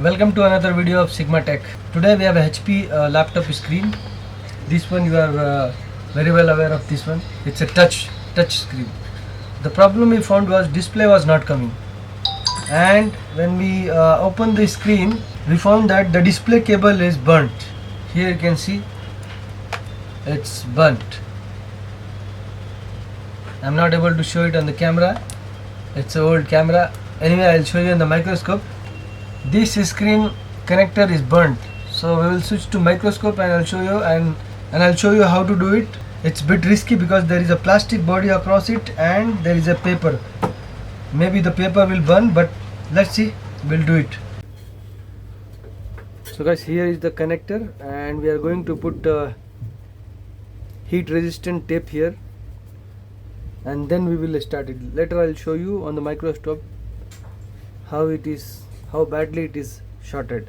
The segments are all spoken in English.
Welcome to another video of Sigma Tech. Today we have a HP laptop screen. This one you are very well aware of this one. It's a touch screen. The problem we found was display was not coming, and when we opened the screen, we found that the display cable is burnt. Here you can see it's burnt. I'm not able to show it on the camera. It's an old camera. Anyway, I'll show you in the microscope. This screen connector is burnt, so we will switch to microscope and I'll show you and I'll show you how to do it. It's a bit risky because there is a plastic body across it and there is a paper. Maybe the paper will burn, but let's see. We'll do it. So guys, here is the connector and we are going to put heat resistant tape here, and then we will start it. Later I'll show you on the microscope how badly it is shorted.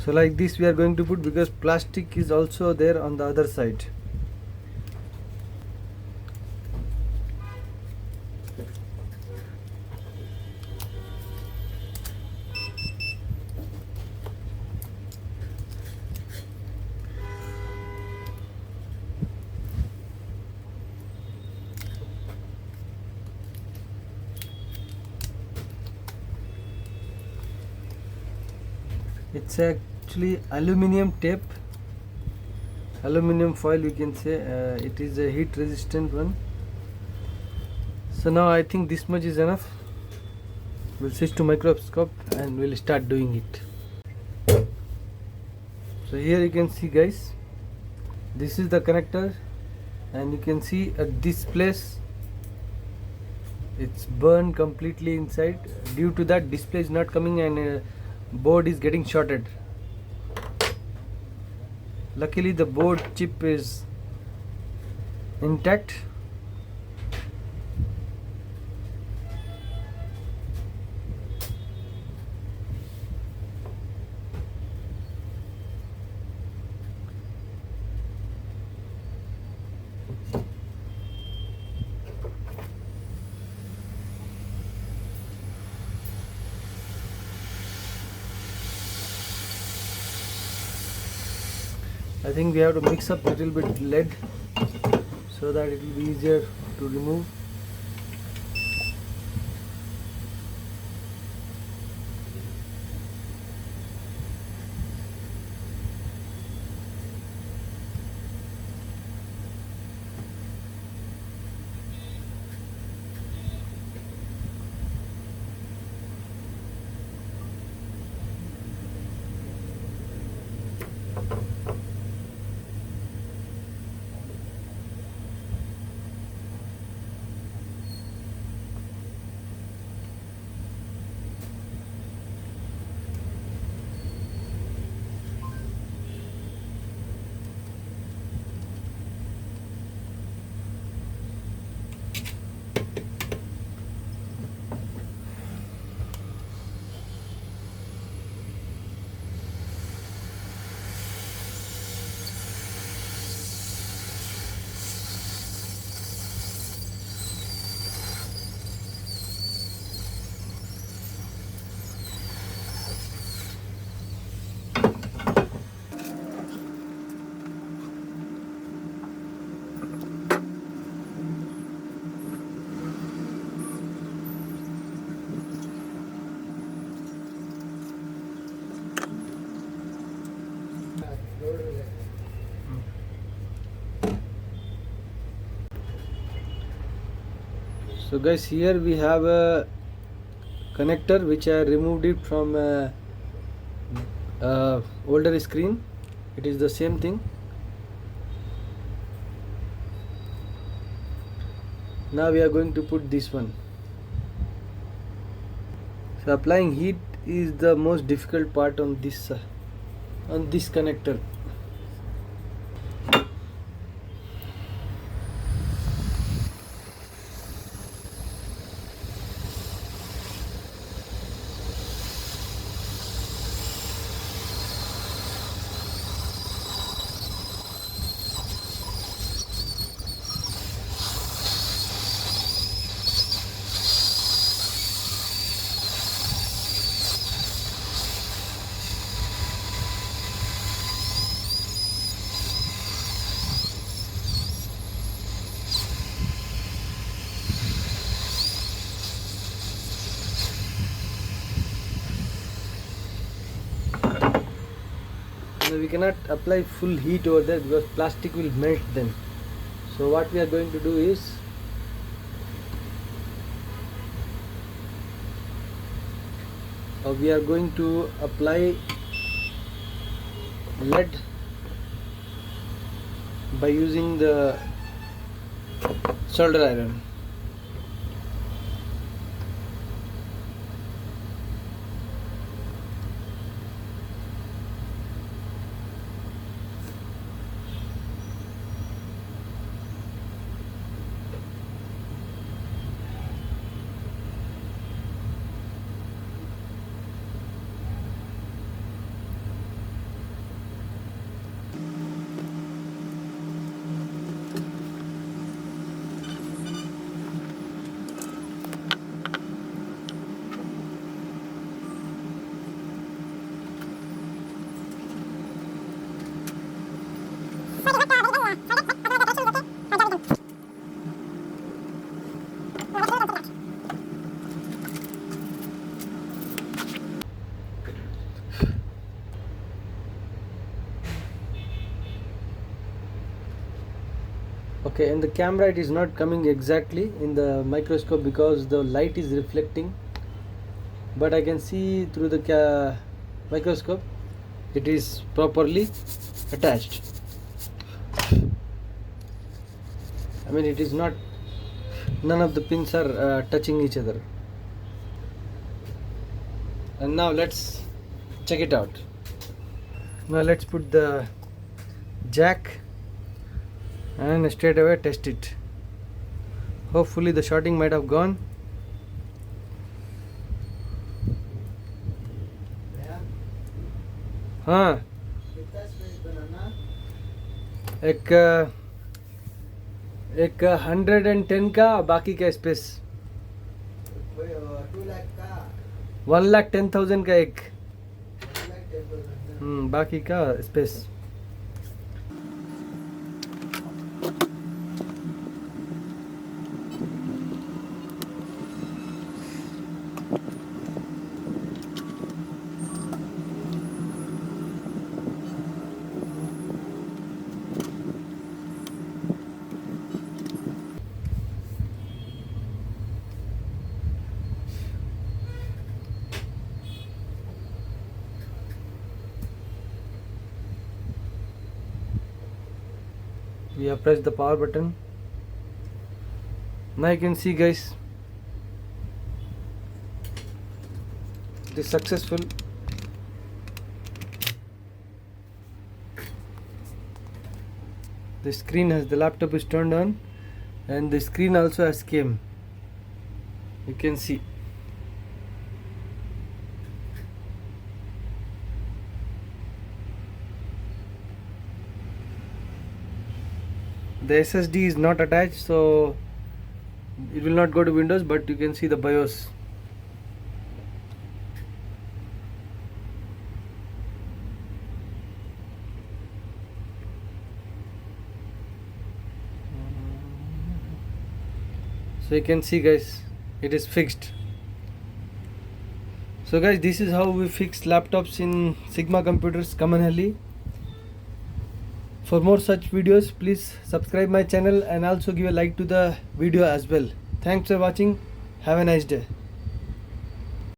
So like this we are going to put, because plastic is also there on the other side. It's actually aluminium tape, aluminium foil you can say. It is a heat resistant one. So now I think this much is enough. We'll switch to microscope and we'll start doing it. So here you can see guys, this is the connector, and you can see at this place it's burned completely inside. Due to that, display is not coming and board is getting shorted. Luckily the board chip is intact. I think we have to mix up a little bit lead so that it will be easier to remove. So guys, here we have a connector which I removed it from older screen. It is the same thing. Now we are going to put this one. So applying heat is the most difficult part on this connector. So we cannot apply full heat over there because plastic will melt then. So what we are going to do is we are going to apply lead by using the solder iron. Okay, in the camera it is not coming exactly in the microscope because the light is reflecting, but I can see through the microscope it is properly attached. I mean, it is not, none of the pins are touching each other. And now let's check it out. Now let's put the jack and straight away test it. Hopefully the shorting might have gone. हाँ, एक 110 का, बाकी का space 1,10,000 का एक, बाकी का space. We have pressed the power button. Now you can see, guys, it is successful. The screen has, the laptop is turned on, and the screen also has came. You can see. The SSD is not attached, so it will not go to Windows, but you can see the BIOS. So you can see, guys, it is fixed. So guys, this is how we fix laptops in Sigma Computers, Kamanhalli. For more such videos, please subscribe my channel and also give a like to the video as well. Thanks for watching. Have a nice day.